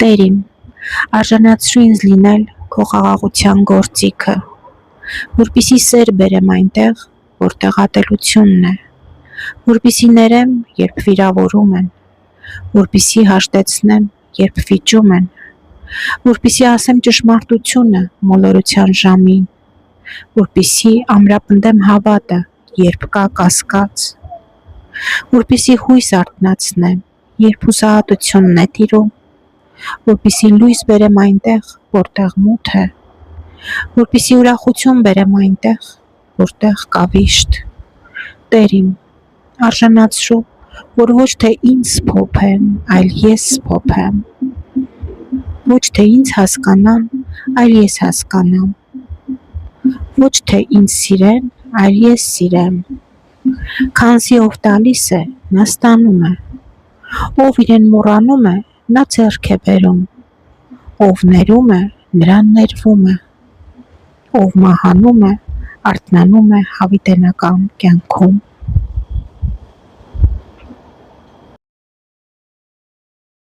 Տեր իմ, արժանացրու ինձ լինել քո խաղաղության գործիքը, որպեսզի սեր բերեմ այնտեղ, որտեղ ատելությունն է, որպեսզի ներեմ, երբ վիրավորում են, որպեսզի հաշտեցնեմ, երբ վիճում են, որպեսզի ասեմ ճշմարտությունը մոլորության ժամին, որպեսզի ամրապնդեմ հավատը, երբ կա կասկած, որպեսզի հույս արթնացնեմ, երբ հուսահատությունն է տիրում, որպեսզի լույս բերեմ այնտեղ, որտեղ մութ է, որպեսզի ուրախություն բերեմ այնտեղ, որտեղ կա վիշտ։ Տեր իմ, արժանացրու, որ ոչ թե ինձ սփոփեն, այլ ես սփոփեմ, ոչ թե ինձ հասկանան, այլ ես հասկանամ, ոչ թե ինձ սիրեն, այլ ես սիրեմ, քանզի ով տալիս է, նա ստանում է, ով իրեն մոռանում է, նա ձեռք է բերում, ով ներում է, նրան ներվում է, ով մահանում է, արթնանում է հավիտենական կյանքում։